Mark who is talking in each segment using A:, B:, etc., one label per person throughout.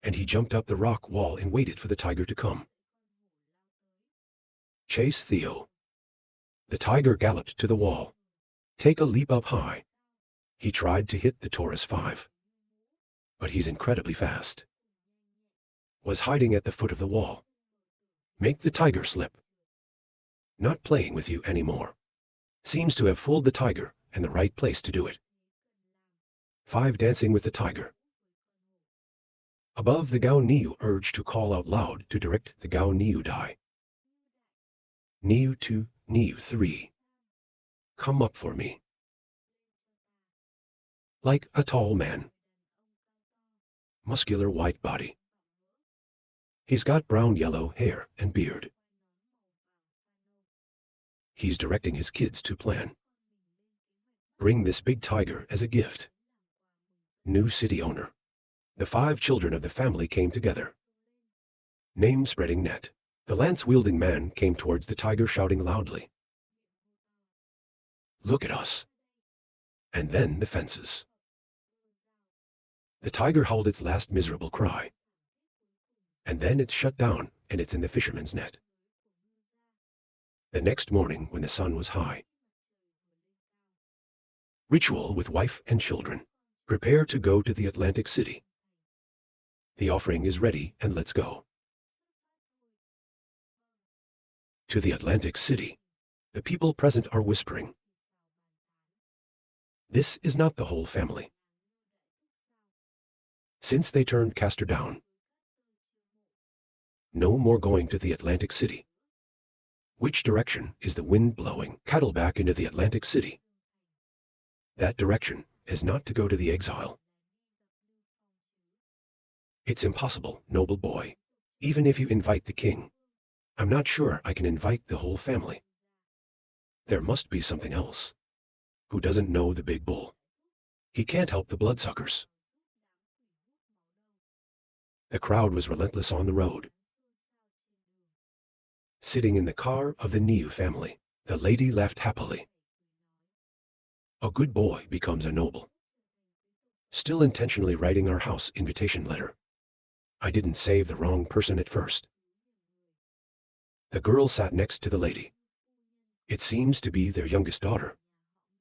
A: and he jumped up the rock wall and waited for the tiger to come. Chase Theo. The tiger galloped to the wall. Take a leap up high. He tried to hit the Taurus 5. But he's incredibly fast. Was hiding at the foot of the wall. Make the tiger slip. Not playing with you anymore. Seems to have fooled the tiger, and the right place to do it. 5 dancing with the tiger. Above the Gao Niu urged to call out loud to direct the Gao Niu die. Niu 2, Niu 3. Come up for me. Like a tall man. Muscular white body. He's got brown-yellow hair and beard. He's directing his kids to plan. Bring this big tiger as a gift. New city owner. The 5 children of the family came together. Name-spreading net. The lance-wielding man came towards the tiger shouting loudly. Look at us. And then the fences. The tiger howled its last miserable cry. And then it's shut down, and it's in the fisherman's net. The next morning, when the sun was high. Ritual with wife and children. Prepare to go to the Atlantic City. The offering is ready, and let's go. To the Atlantic City. The people present are whispering. This is not the whole family. Since they turned Castor down. No more going to the Atlantic City. Which direction is the wind blowing cattle back into the Atlantic City? That direction is not to go to the exile. It's impossible, noble boy. Even if you invite the king, I'm not sure I can invite the whole family. There must be something else. Who doesn't know the big bull? He can't help the bloodsuckers. The crowd was relentless on the road. Sitting in the car of the Niu family, the lady laughed happily. A good boy becomes a noble. Still intentionally writing our house invitation letter. I didn't save the wrong person at first. The girl sat next to the lady. It seems to be their youngest daughter.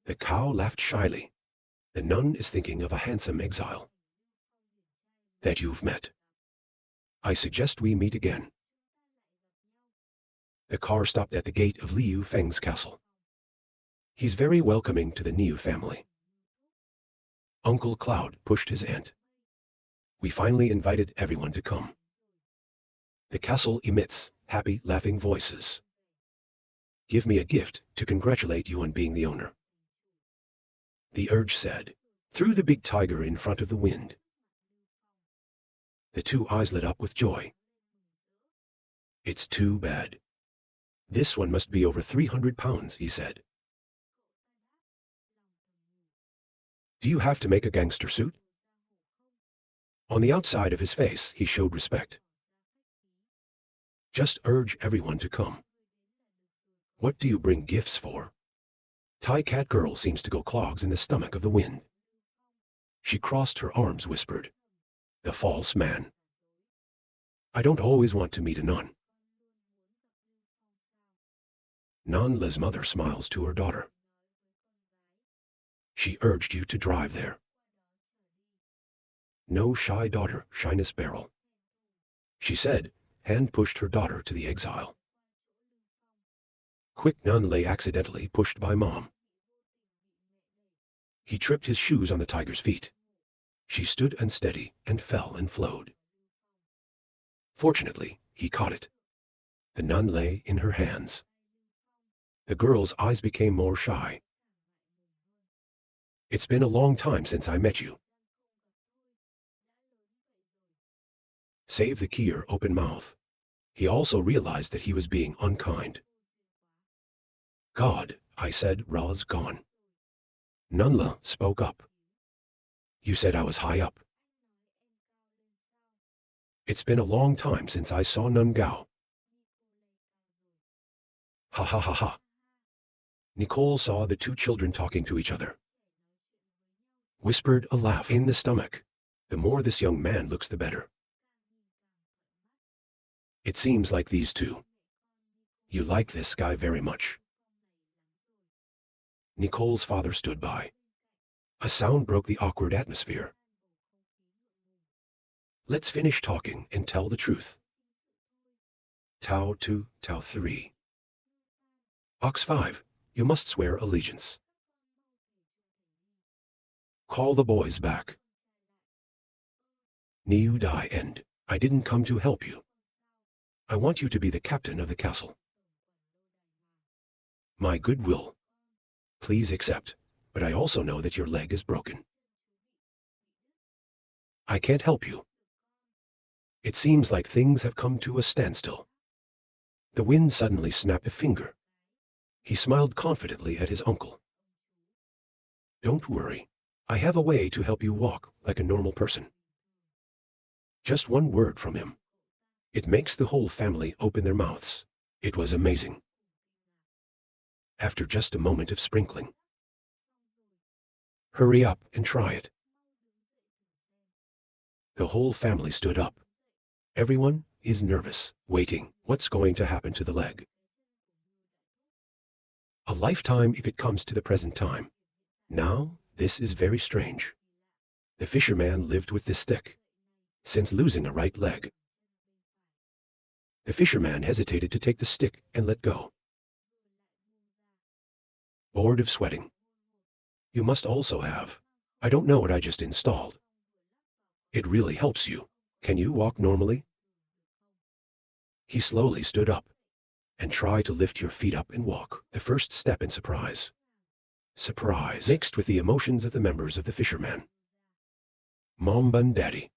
A: The cow laughed shyly. The nun is thinking of a handsome exile. That you've met. I suggest we meet again. The car stopped at the gate of Liu Feng's castle. He's very welcoming to the Niu family. Uncle Cloud pushed his aunt. We finally invited everyone to come. The castle emits happy, laughing voices. Give me a gift to congratulate you on being the owner. The urge said, through the big tiger in front of the wind. The 2 eyes lit up with joy. It's too bad. This one must be over 300 pounds, he said. Do you have to make a gangster suit? On the outside of his face, he showed respect. Just urge everyone to come. What do you bring gifts for? Thai cat girl seems to go clogs in the stomach of the wind. She crossed her arms, whispered. The false man. I don't always want to meet a nun. Nan Le's mother smiles to her daughter. She urged you to drive there. No shy daughter, shyness barrel. She said, hand pushed her daughter to the exile. Quick Nan Le accidentally pushed by mom. He tripped his shoes on the tiger's feet. She stood unsteady and fell and flowed. Fortunately, he caught it. The nun lay in her hands. The girl's eyes became more shy. It's been a long time since I met you. Save the Kier open mouth. He also realized that he was being unkind. God, I said, Ra's gone. Nunla spoke up. You said I was high up. It's been a long time since I saw Nun Gao. Ha ha ha ha. Nicole saw the 2 children talking to each other. Whispered a laugh in the stomach. The more this young man looks, the better. It seems like these two. You like this guy very much. Nicole's father stood by. A sound broke the awkward atmosphere. Let's finish talking and tell the truth. Tao 2, Tao 3. Ox 5, you must swear allegiance. Call the boys back. Niu Dai End, I didn't come to help you. I want you to be the captain of the castle. My goodwill. Please accept, but I also know that your leg is broken. I can't help you. It seems like things have come to a standstill. The wind suddenly snapped a finger. He smiled confidently at his uncle. Don't worry. I have a way to help you walk like a normal person. Just one word from him. It makes the whole family open their mouths. It was amazing. After just a moment of sprinkling. Hurry up and try it. The whole family stood up. Everyone is nervous, waiting. What's going to happen to the leg? A lifetime if it comes to the present time. Now, this is very strange. The fisherman lived with this stick, since losing a right leg. The fisherman hesitated to take the stick and let go. Bored of sweating. You must also have. I don't know what I just installed. It really helps you. Can you walk normally? He slowly stood up and tried to lift your feet up and walk. The first step in surprise. Surprise mixed with the emotions of the members of the fisherman. Mom and Daddy.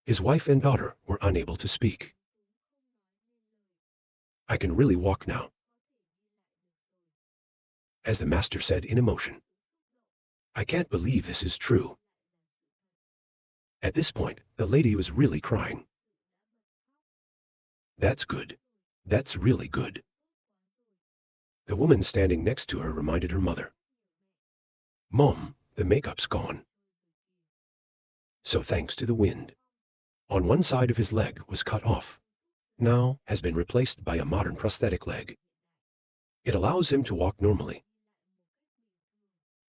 A: His wife and daughter were unable to speak. I can really walk now, as the master said in emotion. I can't believe this is true. At this point, the lady was really crying. That's good. That's really good. The woman standing next to her reminded her mother. Mom, the makeup's gone. So thanks to the wind. On one side of his leg was cut off. Now has been replaced by a modern prosthetic leg. It allows him to walk normally.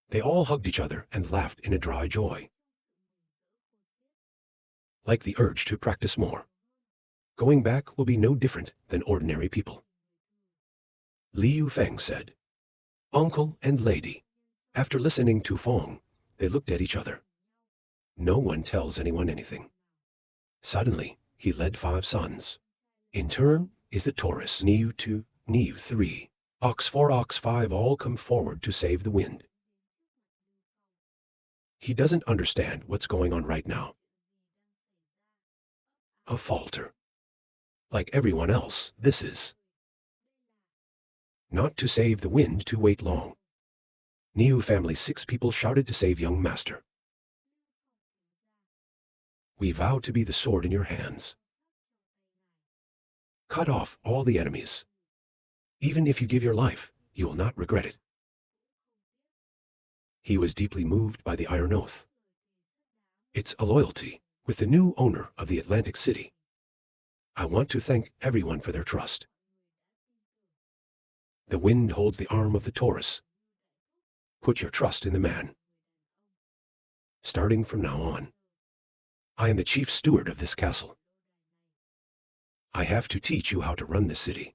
A: They all hugged each other and laughed in a dry joy. Like the urge to practice more. Going back will be no different than ordinary people. Liu Feng said. Uncle and lady. After listening to Feng, they looked at each other. No one tells anyone anything. Suddenly, he led 5 sons. In turn is the Taurus, Niu 2, Niu 3, Ox 4, Ox 5 all come forward to save the wind. He doesn't understand what's going on right now. A falter. Like everyone else, this is not to save the wind to wait long. Niu family 6 people shouted to save young master. We vow to be the sword in your hands. Cut off all the enemies. Even if you give your life, you will not regret it. He was deeply moved by the Iron Oath. It's a loyalty with the new owner of the Atlantic City. I want to thank everyone for their trust. The wind holds the arm of the Taurus. Put your trust in the man. Starting from now on, I am the chief steward of this castle. I have to teach you how to run this city.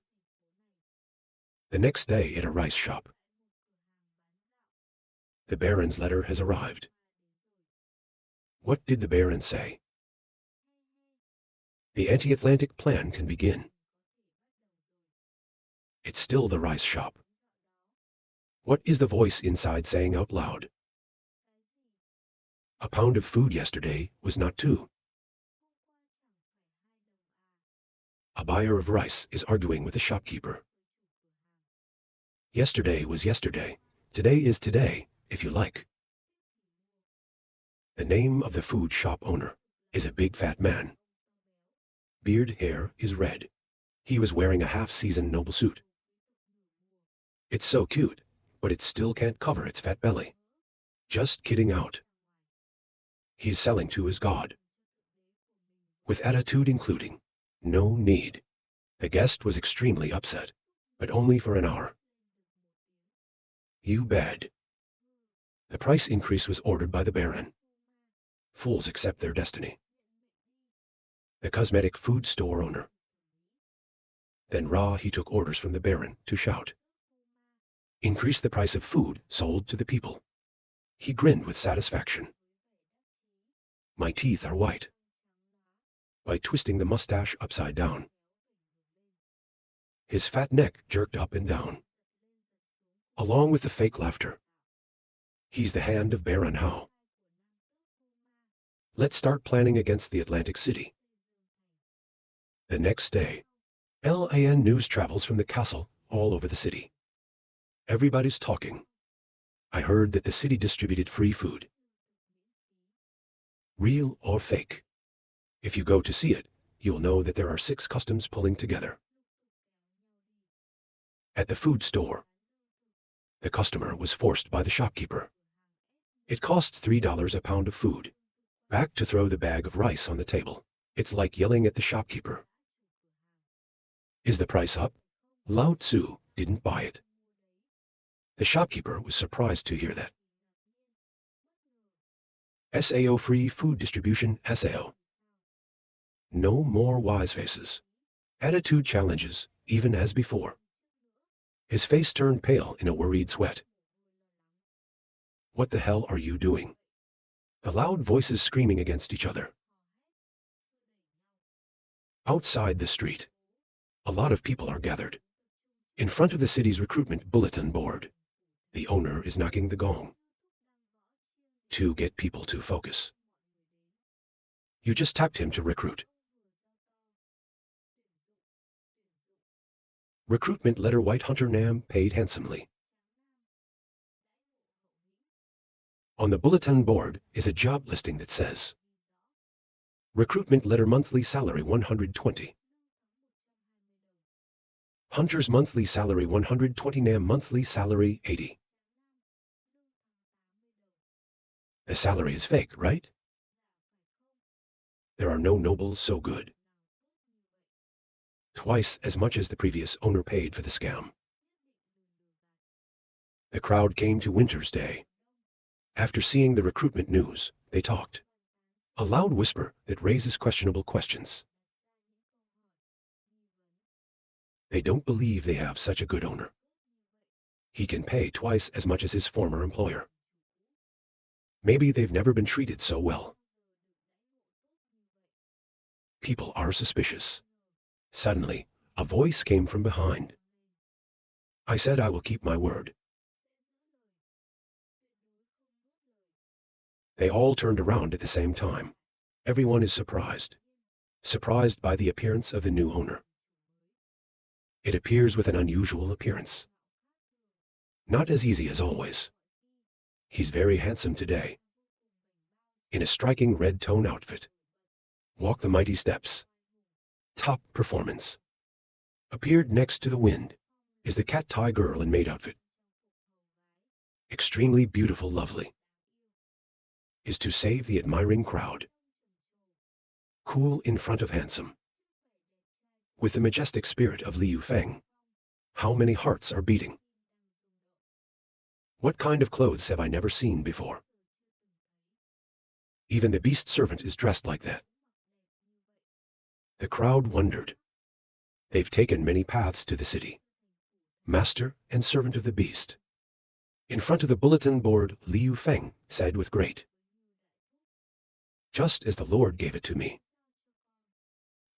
A: The next day at a rice shop. The Baron's letter has arrived. What did the Baron say? The anti-Atlantic plan can begin. It's still the rice shop. What is the voice inside saying out loud? A pound of food yesterday was not 2. A buyer of rice is arguing with a shopkeeper. Yesterday was yesterday. Today is today, if you like. The name of the food shop owner is a big fat man. Beard hair is red. He was wearing a half-season noble suit. It's so cute, but it still can't cover its fat belly. Just kidding out. He's selling to his god. With attitude including. No need. The guest was extremely upset, but only for an hour. You bed. The price increase was ordered by the Baron. Fools accept their destiny. The cosmetic food store owner. Then he took orders from the Baron to shout. Increase the price of food sold to the people. He grinned with satisfaction. My teeth are white. By twisting the mustache upside down. His fat neck jerked up and down. Along with the fake laughter. He's the hand of Baron Hao. Let's start planning against the Atlantic City. The next day, LAN news travels from the castle all over the city. Everybody's talking. I heard that the city distributed free food. Real or fake? If you go to see it, you'll know that there are 6 customs pulling together. At the food store, the customer was forced by the shopkeeper. It costs $3 a pound of food. Back to throw the bag of rice on the table. It's like yelling at the shopkeeper. Is the price up? Lao Tzu didn't buy it. The shopkeeper was surprised to hear that. SAO free food distribution SAO. No more wise faces. Attitude challenges, even as before. His face turned pale in a worried sweat. What the hell are you doing? The loud voices screaming against each other. Outside the street, a lot of people are gathered. In front of the city's recruitment bulletin board, the owner is knocking the gong. To get people to focus. You just tapped him to recruit. Recruitment letter White Hunter Nam paid handsomely. On the bulletin board is a job listing that says, Recruitment letter monthly salary 120. Hunter's monthly salary 120 Nam monthly salary 80. The salary is fake, right? There are no nobles so good. Twice as much as the previous owner paid for the scam. The crowd came to Winter's Day. After seeing the recruitment news, they talked. A loud whisper that raises questionable questions. They don't believe they have such a good owner. He can pay twice as much as his former employer. Maybe they've never been treated so well. People are suspicious. Suddenly, a voice came from behind. I said I will keep my word. They all turned around at the same time. Everyone is surprised. Surprised by the appearance of the new owner. It appears with an unusual appearance. Not as easy as always. He's very handsome today. In a striking red tone outfit. Walk the mighty steps. Top performance. Appeared next to the wind is the cat tie girl in maid outfit. Extremely beautiful, lovely. Is to save the admiring crowd. Cool in front of handsome. With the majestic spirit of Liu Feng. How many hearts are beating? What kind of clothes have I never seen before? Even the beast servant is dressed like that. The crowd wondered. They've taken many paths to the city. Master and servant of the beast. In front of the bulletin board, Liu Feng said with great. Just as the Lord gave it to me.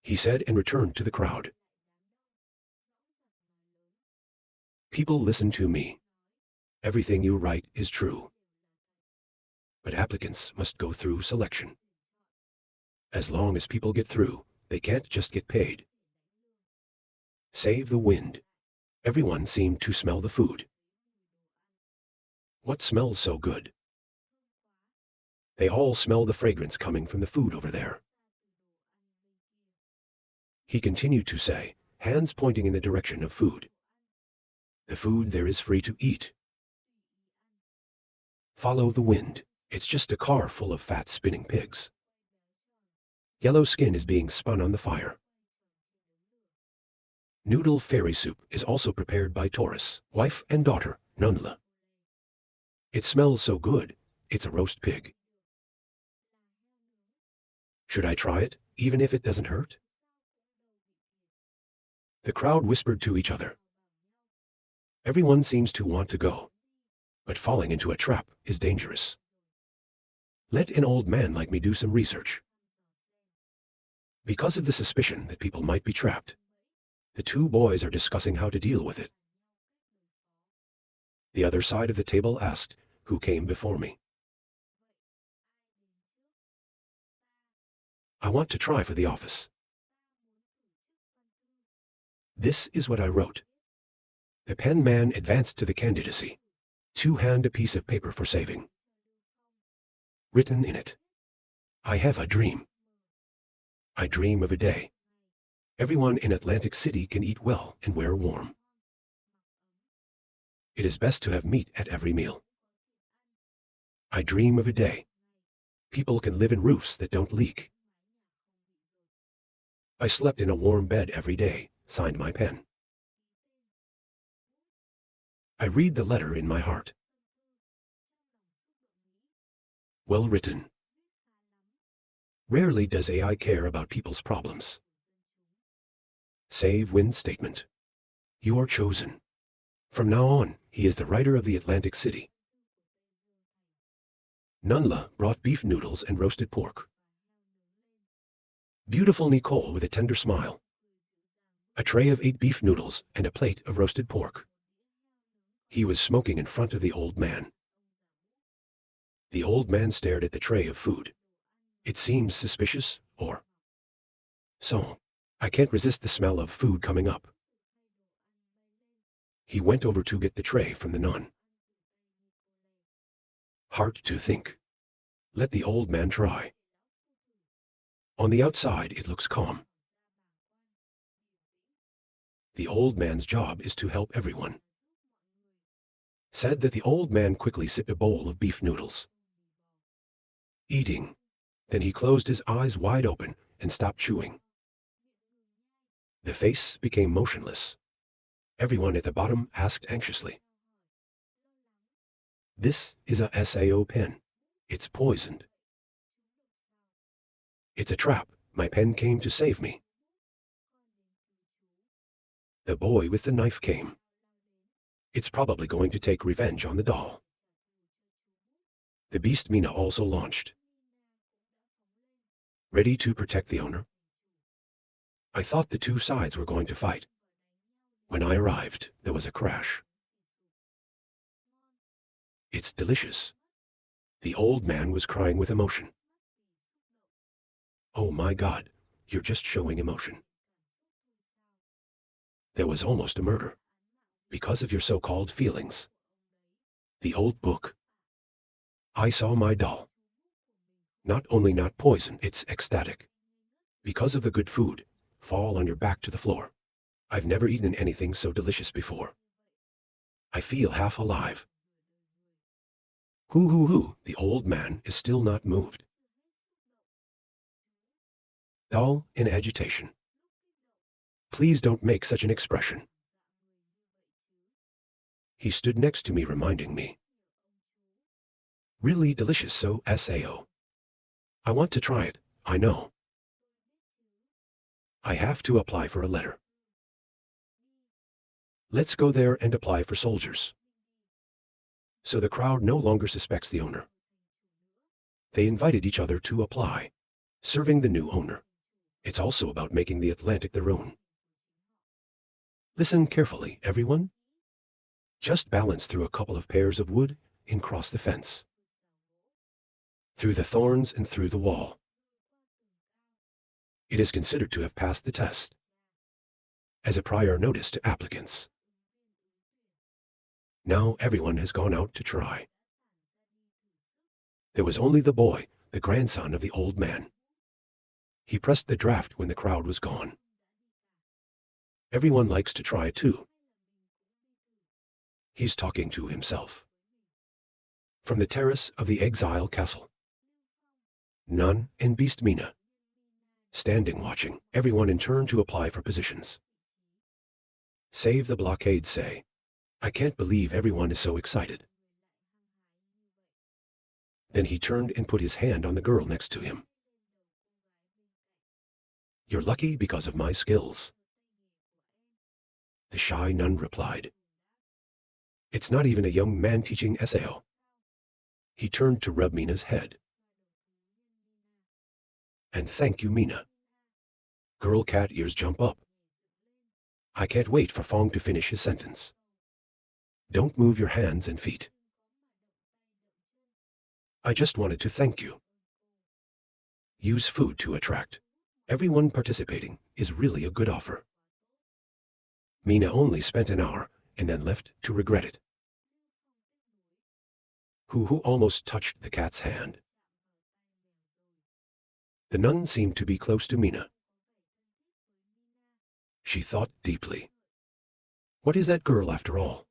A: He said and returned to the crowd. People listen to me. Everything you write is true. But applicants must go through selection. As long as people get through, they can't just get paid. Save the wind. Everyone seemed to smell the food. What smells so good? They all smell the fragrance coming from the food over there. He continued to say, hands pointing in the direction of food. The food there is free to eat. Follow the wind. It's just a car full of fat spinning pigs. Yellow skin is being spun on the fire. Noodle fairy soup is also prepared by Taurus, wife and daughter, Nunla. It smells so good, it's a roast pig. Should I try it, even if it doesn't hurt? The crowd whispered to each other. Everyone seems to want to go, but falling into a trap is dangerous. Let an old man like me do some research. Because of the suspicion that people might be trapped, the two boys are discussing how to deal with it. The other side of the table asked, who came before me? I want to try for the office. This is what I wrote. The pen man advanced to the candidacy. To hand a piece of paper for saving. Written in it. I have a dream. I dream of a day. Everyone in Atlantic City can eat well and wear warm. It is best to have meat at every meal. I dream of a day. People can live in roofs that don't leak. I slept in a warm bed every day, signed my pen. I read the letter in my heart. Well written. Rarely does AI care about people's problems. Save win statement. You are chosen. From now on, he is the writer of the Atlantic City. Nunla brought beef noodles and roasted pork. Beautiful Nicole with a tender smile. A tray of 8 beef noodles and a plate of roasted pork. He was smoking in front of the old man. The old man stared at the tray of food. It seems suspicious, or so. I can't resist the smell of food coming up. He went over to get the tray from the nun. Hard to think. Let the old man try. On the outside, it looks calm. The old man's job is to help everyone. Said that the old man quickly sipped a bowl of beef noodles. Eating. Then he closed his eyes wide open and stopped chewing. The face became motionless. Everyone at the bottom asked anxiously. This is a SAO pen. It's poisoned. It's a trap. My pen came to save me. The boy with the knife came. It's probably going to take revenge on the doll. The beast Mina also launched. Ready to protect the owner? I thought the two sides were going to fight. When I arrived, there was a crash. It's delicious. The old man was crying with emotion. Oh my God, you're just showing emotion. There was almost a murder. Because of your so-called feelings. The old book. I saw my doll. Not only not poison, it's ecstatic. Because of the good food, fall on your back to the floor. I've never eaten anything so delicious before. I feel half alive. Hoo, the old man is still not moved. Doll in agitation. Please don't make such an expression. He stood next to me reminding me. Really delicious, so SAO. I want to try it, I know. I have to apply for a letter. Let's go there and apply for soldiers. So the crowd no longer suspects the owner. They invited each other to apply, serving the new owner. It's also about making the Atlantic their own. Listen carefully, everyone. Just balance through a couple of pairs of wood and cross the fence. Through the thorns and through the wall. It is considered to have passed the test. As a prior notice to applicants. Now everyone has gone out to try. There was only the boy, the grandson of the old man. He pressed the draft when the crowd was gone. Everyone likes to try too. He's talking to himself. From the terrace of the exile castle. Nun and Beast Mina. Standing watching, everyone in turn to apply for positions. Save the blockade, say. I can't believe everyone is so excited. Then he turned and put his hand on the girl next to him. You're lucky because of my skills. The shy nun replied. It's not even a young man teaching Sao. He turned to rub Mina's head. And thank you, Mina. Girl cat ears jump up. I can't wait for Fong to finish his sentence. Don't move your hands and feet. I just wanted to thank you. Use food to attract. Everyone participating is really a good offer. Mina only spent an hour and then left to regret it. Who almost touched the cat's hand. The nun seemed to be close to Mina. She thought deeply. What is that girl after all?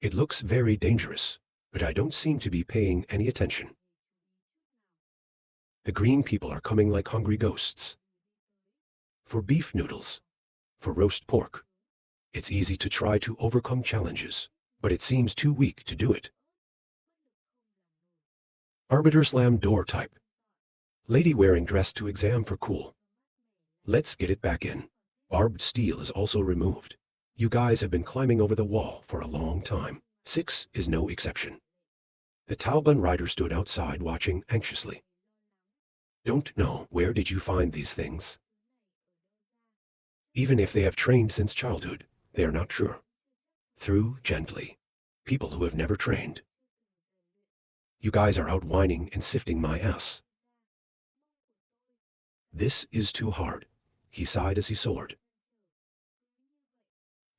A: It looks very dangerous, but I don't seem to be paying any attention. The green people are coming like hungry ghosts. For beef noodles, for roast pork. It's easy to try to overcome challenges, but it seems too weak to do it. Arbiter slam door type. Lady wearing dress to exam for cool. Let's get it back in. Barbed steel is also removed. You guys have been climbing over the wall for a long time. 6 is no exception. The Taoban rider stood outside watching anxiously. Don't know, where did you find these things? Even if they have trained since childhood, they are not sure. Through gently. People who have never trained. You guys are out whining and sifting my ass. This is too hard, he sighed as he soared.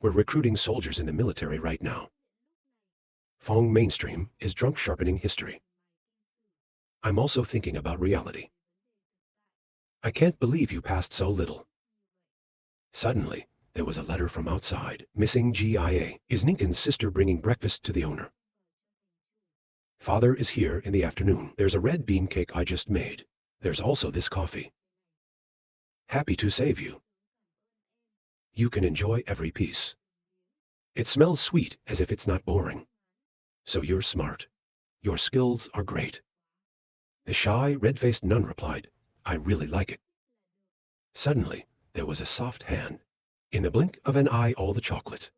A: We're recruiting soldiers in the military right now. Fong mainstream is drunk sharpening history. I'm also thinking about reality. I can't believe you passed so little. Suddenly, there was a letter from outside. Missing GIA. Is Ninken's sister bringing breakfast to the owner? Father is here in the afternoon. There's a red bean cake I just made. There's also this coffee. Happy to save you. You can enjoy every piece. It smells sweet as if it's not boring. So you're smart. Your skills are great. The shy, red-faced nun replied, I really like it. Suddenly, there was a soft hand. In the blink of an eye, all the chocolate.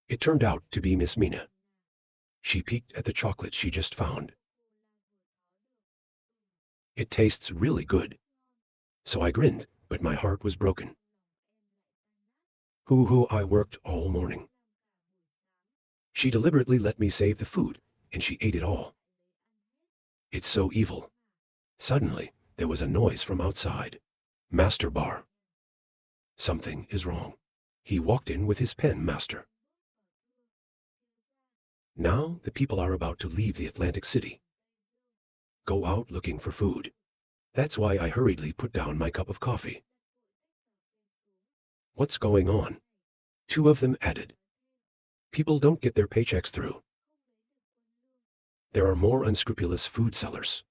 A: It turned out to be Miss Mina. She peeked at the chocolate she just found. It tastes really good. So I grinned, but my heart was broken. I worked all morning. She deliberately let me save the food, and she ate it all. It's so evil. Suddenly, there was a noise from outside. Master bar. Something is wrong. He walked in with his pen, Master. Now the people are about to leave the Atlantic City. Go out looking for food. That's why I hurriedly put down my cup of coffee. What's going on? 2 of them added. People don't get their paychecks through. There are more unscrupulous food sellers.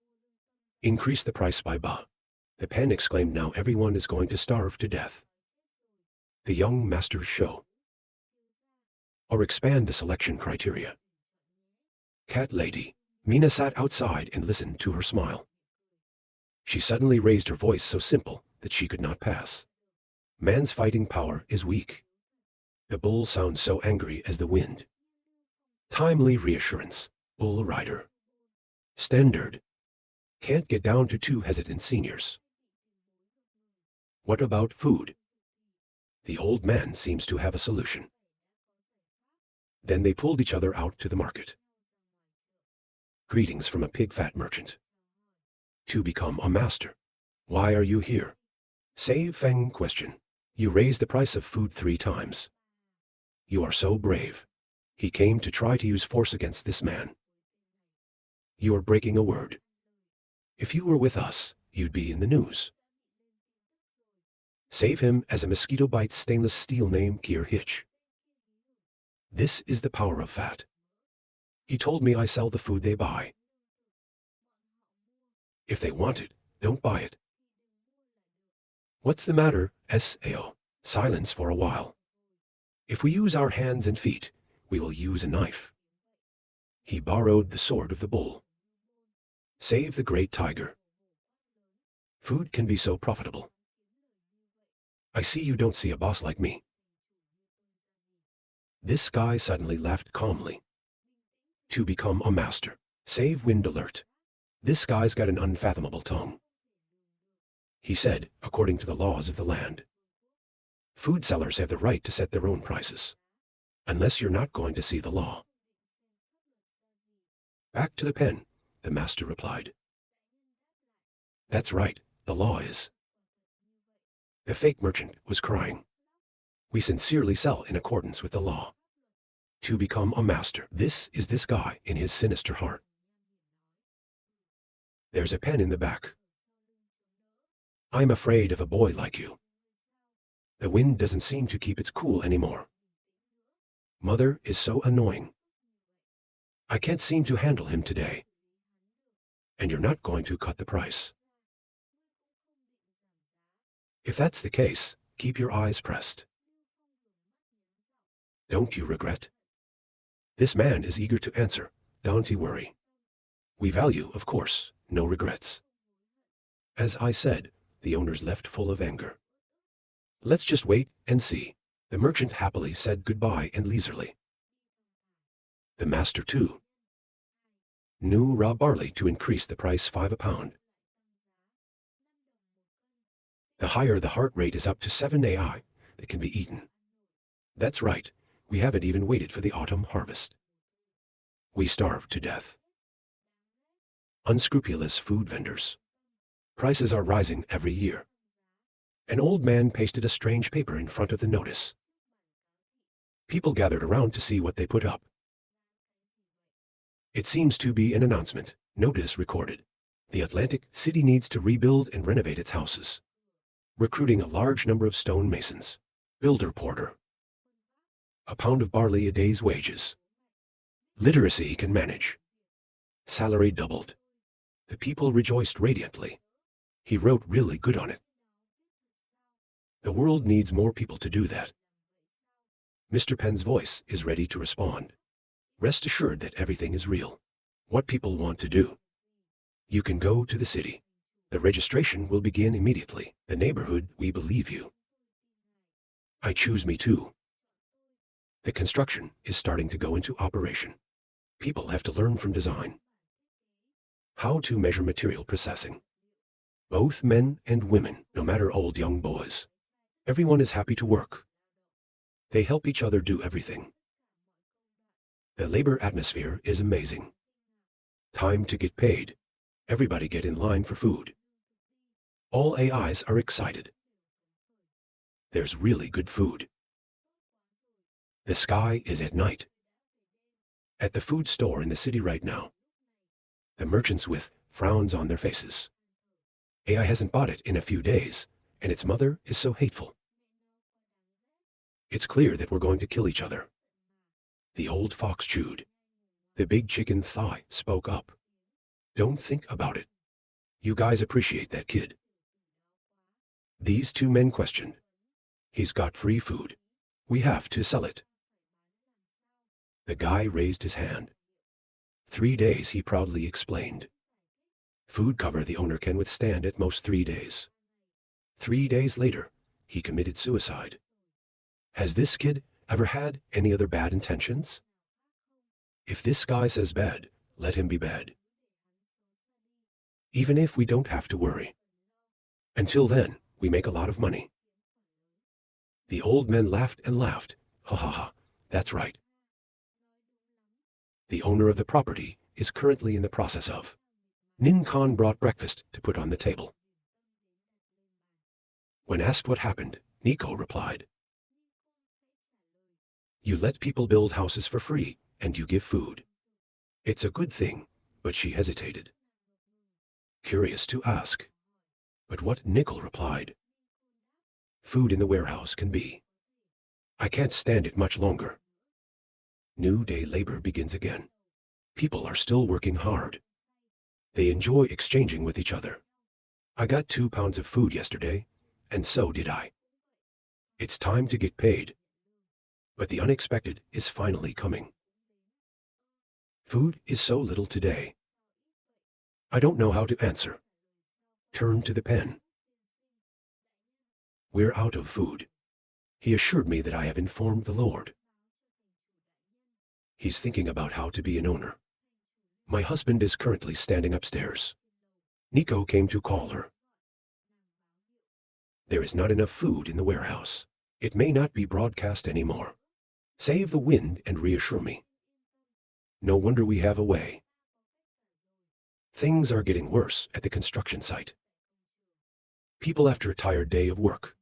A: Increase the price by ba. The pen exclaimed, now everyone is going to starve to death. The young masters show. Or expand the selection criteria. Cat lady. Mina sat outside and listened to her smile. She suddenly raised her voice so simple that she could not pass. Man's fighting power is weak. The bull sounds so angry as the wind. Timely reassurance. Bull rider. Standard. Can't get down to 2 hesitant seniors. What about food? The old man seems to have a solution. Then they pulled each other out to the market. Greetings from a pig-fat merchant. To become a master. Why are you here? Save Feng question. You raised the price of food 3 times. You are so brave. He came to try to use force against this man. You are breaking a word. If you were with us, you'd be in the news. Save him as a mosquito bites stainless steel name Kier Hitch. This is the power of fat. He told me I sell the food they buy. If they want it, don't buy it. What's the matter, Sao? Silence for a while. If we use our hands and feet, we will use a knife. He borrowed the sword of the bull. Save the great tiger. Food can be so profitable. I see you don't see a boss like me. This guy suddenly laughed calmly. To become a master. Save wind alert. This guy's got an unfathomable tongue. He said, according to the laws of the land. Food sellers have the right to set their own prices. Unless you're not going to see the law. Back to the pen, the master replied. That's right, the law is. The fake merchant was crying. We sincerely sell in accordance with the law. To become a master. This is this guy in his sinister heart. There's a pen in the back. I'm afraid of a boy like you. The wind doesn't seem to keep its cool anymore. Mother is so annoying. I can't seem to handle him today. And you're not going to cut the price. If that's the case, keep your eyes pressed. Don't you regret? This man is eager to answer, don't you worry. We value, of course, no regrets. As I said, the owners left full of anger. Let's just wait and see. The merchant happily said goodbye and leisurely. The master, too, knew raw barley to increase the price 5 a pound. The higher the heart rate is up to 7 AI that can be eaten. That's right, we haven't even waited for the autumn harvest. We starve to death. Unscrupulous food vendors. Prices are rising every year. An old man pasted a strange paper in front of the notice. People gathered around to see what they put up. It seems to be an announcement. Notice recorded. The Atlantic City needs to rebuild and renovate its houses. Recruiting a large number of stone masons. Builder porter. A pound of barley a day's wages. Literacy can manage. Salary doubled. The people rejoiced radiantly. He wrote really good on it. The world needs more people to do that. Mr. Penn's voice is ready to respond. Rest assured that everything is real. What people want to do. You can go to the city. The registration will begin immediately. The neighborhood, we believe you. I choose me too. The construction is starting to go into operation. People have to learn from design. How to measure material processing. Both men and women, no matter old young boys. Everyone is happy to work. They help each other do everything. The labor atmosphere is amazing. Time to get paid. Everybody get in line for food. All AIs are excited. There's really good food. The sky is at night. At the food store in the city right now. The merchants with frowns on their faces. AI hasn't bought it in a few days, and its mother is so hateful. It's clear that we're going to kill each other. The old fox chewed. The big chicken thigh spoke up. Don't think about it. You guys appreciate that kid. These two men questioned. He's got free food. We have to sell it. The guy raised his hand. 3 days, he proudly explained. Food cover the owner can withstand at most 3 days. 3 days later, he committed suicide. Has this kid ever had any other bad intentions? If this guy says bad, let him be bad. Even if we don't have to worry. Until then, we make a lot of money. The old men laughed and laughed. Ha ha ha, that's right. The owner of the property is currently in the process of. Nin Khan brought breakfast to put on the table. When asked what happened, Nico replied, You let people build houses for free, and you give food. It's a good thing, but she hesitated. Curious to ask. But what Nickel replied. Food in the warehouse can be. I can't stand it much longer. New day labor begins again. People are still working hard. They enjoy exchanging with each other. I got 2 pounds of food yesterday, and so did I. It's time to get paid. But the unexpected is finally coming. Food is so little today. I don't know how to answer. Turn to the pen. We're out of food. He assured me that I have informed the Lord. He's thinking about how to be an owner. My husband is currently standing upstairs. Nico came to call her. There is not enough food in the warehouse. It may not be broadcast anymore. Save the wind and reassure me. No wonder we have a way. Things are getting worse at the construction site. People after a tired day of work.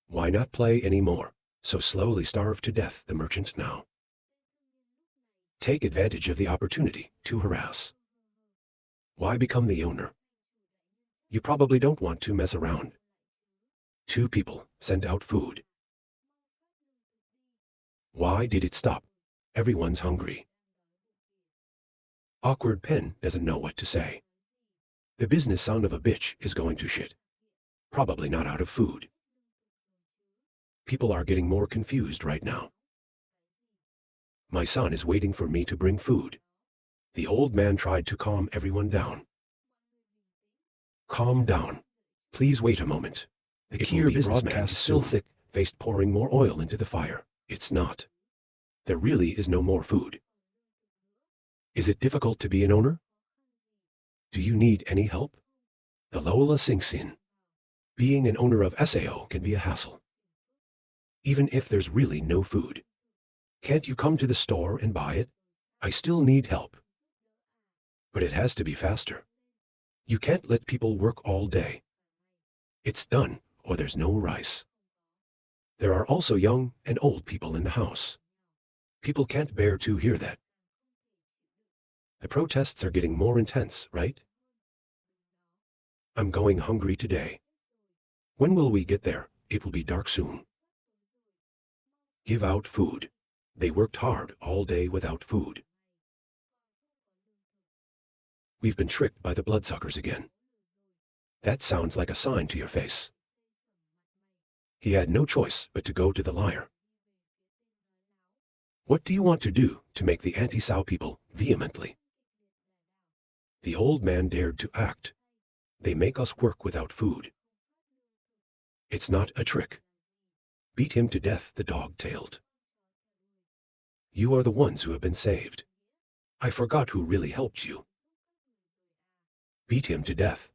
A: Why not play any more? So slowly starve to death the merchant now. Take advantage of the opportunity to harass. Why become the owner? You probably don't want to mess around. 2 people send out food. Why did it stop? Everyone's hungry. Awkward pen doesn't know what to say. The business son of a bitch is going to shit. Probably not out of food. People are getting more confused right now. My son is waiting for me to bring food. The old man tried to calm everyone down. Calm down. Please wait a moment. The Kier businessman is still thick-faced, pouring more oil into the fire. It's not. There really is no more food. Is it difficult to be an owner? Do you need any help? The Lola sinks in. Being an owner of SAO can be a hassle. Even if there's really no food. Can't you come to the store and buy it? I still need help. But it has to be faster. You can't let people work all day. It's done, or there's no rice. There are also young and old people in the house. People can't bear to hear that. The protests are getting more intense, right? I'm going hungry today. When will we get there? It will be dark soon. Give out food. They worked hard all day without food. We've been tricked by the bloodsuckers again. That sounds like a sign to your face. He had no choice but to go to the liar. What do you want to do to make the anti-Sao people vehemently? The old man dared to act. They make us work without food. It's not a trick. Beat him to death, the dog-tailed. You are the ones who have been saved. I forgot who really helped you. Beat him to death.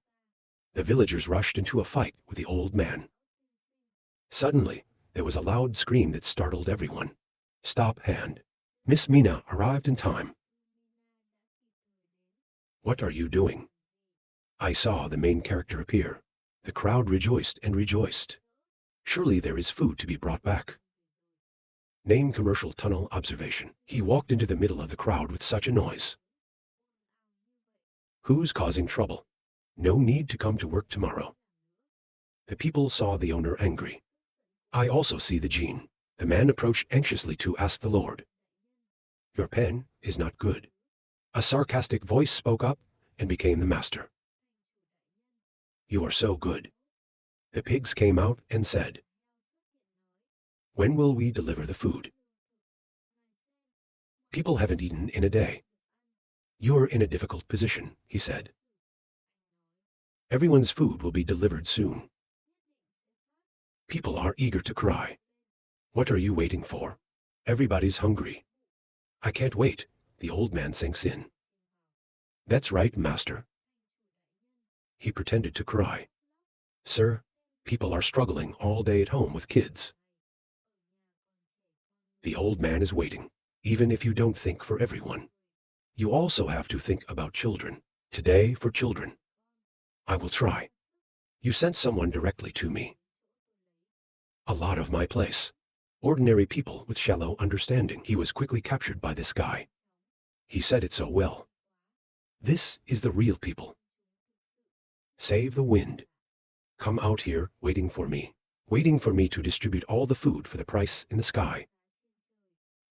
A: The villagers rushed into a fight with the old man. Suddenly, there was a loud scream that startled everyone. Stop hand. Miss Mina arrived in time. What are you doing? I saw the main character appear. The crowd rejoiced and rejoiced. Surely there is food to be brought back. Name commercial tunnel observation. He walked into the middle of the crowd with such a noise. Who's causing trouble? No need to come to work tomorrow. The people saw the owner angry. I also see the gene. The man approached anxiously to ask the Lord. Your pen is not good. A sarcastic voice spoke up and became the master. You are so good. The pigs came out and said, when will we deliver the food? People haven't eaten in a day. You're in a difficult position, he said. Everyone's food will be delivered soon. People are eager to cry. What are you waiting for? Everybody's hungry. I can't wait, the old man sinks in. That's right, master. He pretended to cry. Sir, people are struggling all day at home with kids. The old man is waiting. Even if you don't think for everyone, you also have to think about children. Today for children. I will try. You sent someone directly to me. A lot of my place. Ordinary people with shallow understanding. He was quickly captured by this guy. He said it so well. This is the real people. Save the wind. Come out here waiting for me to distribute all the food for the price in the sky.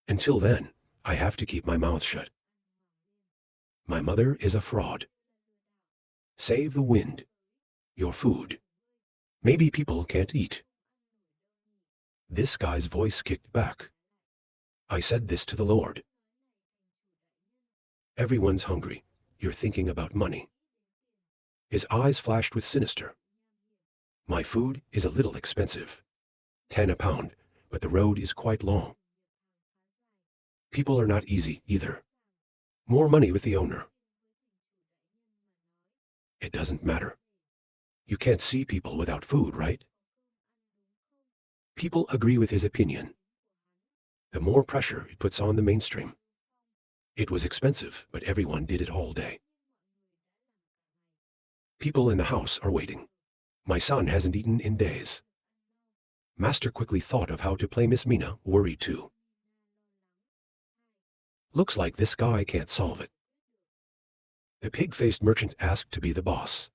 A: Until then, I have to keep my mouth shut. My mother is a fraud. Save the wind. Your food. Maybe people can't eat. This guy's voice kicked back. I said this to the Lord. Everyone's hungry. You're thinking about money. His eyes flashed with sinister. My food is a little expensive. 10 a pound, but the road is quite long. People are not easy either. More money with the owner. It doesn't matter. You can't see people without food, right? People agree with his opinion. The more pressure it puts on the mainstream. It was expensive, but everyone did it all day. People in the house are waiting. My son hasn't eaten in days. Master quickly thought of how to play Miss Mina, worried too. Looks like this guy can't solve it. The pig-faced merchant asked to be the boss.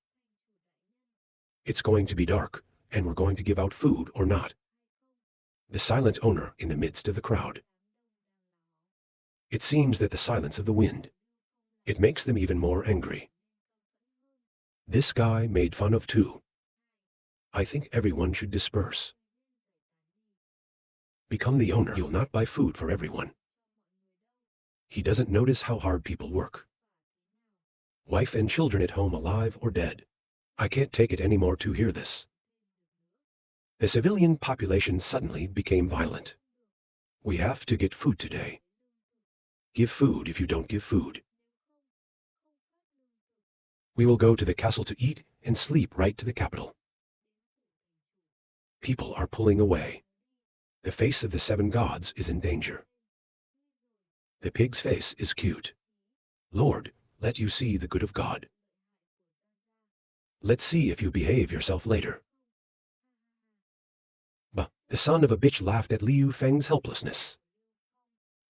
A: It's going to be dark, and we're going to give out food or not. The silent owner in the midst of the crowd. It seems that the silence of the wind. It makes them even more angry. This guy made fun of too. I think everyone should disperse. Become the owner. You'll not buy food for everyone. He doesn't notice how hard people work. Wife and children at home alive or dead. I can't take it anymore to hear this. The civilian population suddenly became violent. We have to get food today. Give food if you don't give food. We will go to the castle to eat and sleep right to the capital. People are pulling away. The face of the 7 gods is in danger. The pig's face is cute. Lord, let you see the good of God. Let's see if you behave yourself later. Bah, the son of a bitch laughed at Liu Feng's helplessness.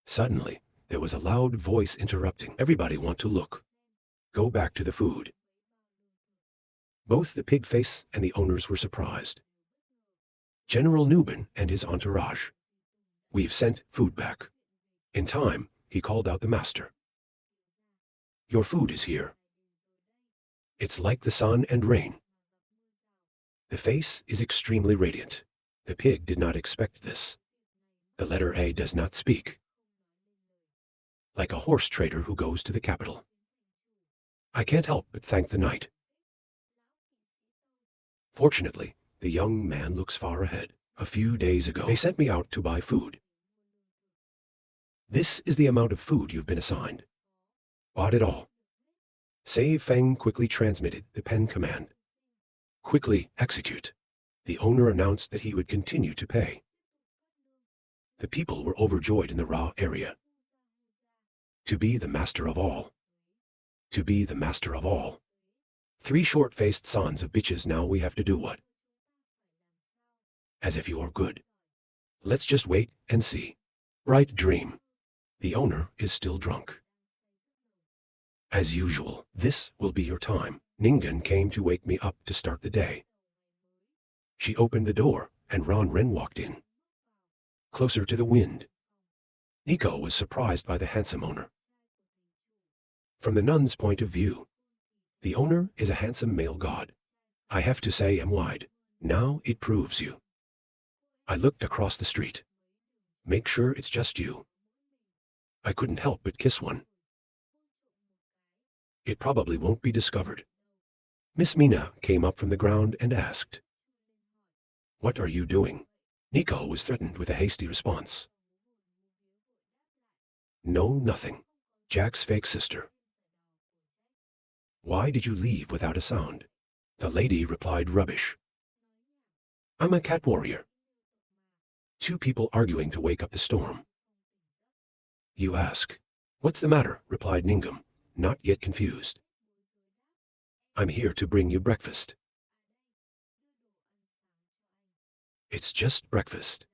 A: Suddenly, there was a loud voice interrupting. Everybody want to look. Go back to the food. Both the pig face and the owners were surprised. General Nubin and his entourage. We've sent food back. In time, he called out the master. Your food is here. It's like the sun and rain. The face is extremely radiant. The pig did not expect this. The letter A does not speak. Like a horse trader who goes to the capital. I can't help but thank the knight. Fortunately, the young man looks far ahead. A few days ago, they sent me out to buy food. This is the amount of food you've been assigned. Bought it all. Sei Feng quickly transmitted the pen command. Quickly execute. The owner announced that he would continue to pay. The people were overjoyed in the Ra area. To be the master of all. To be the master of all. 3 short-faced sons of bitches. Now we have to do what? As if you are good. Let's just wait and see. Bright dream. The owner is still drunk. As usual, this will be your time. Ningen came to wake me up to start the day. She opened the door, and Ron Ren walked in. Closer to the wind. Nico was surprised by the handsome owner. From the nun's point of view, the owner is a handsome male god. I have to say am wide. Now it proves you. I looked across the street. Make sure it's just you. I couldn't help but kiss one. It probably won't be discovered. Miss Mina came up from the ground and asked, "What are you doing?" Nico was threatened with a hasty response. No, nothing. Jack's fake sister. Why did you leave without a sound? The lady replied, rubbish. I'm a cat warrior. 2 people arguing to wake up the storm. You ask, what's the matter? Replied Ningam, not yet confused. I'm here to bring you breakfast. It's just breakfast.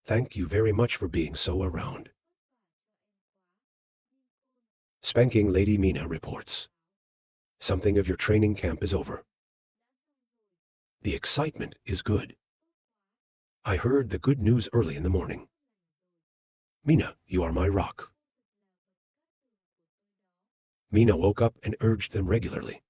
A: Thank you very much for being so around. Spanking Lady Mina reports. Something of your training camp is over. The excitement is good. I heard the good news early in the morning. Mina, you are my rock. Mina woke up and urged them regularly.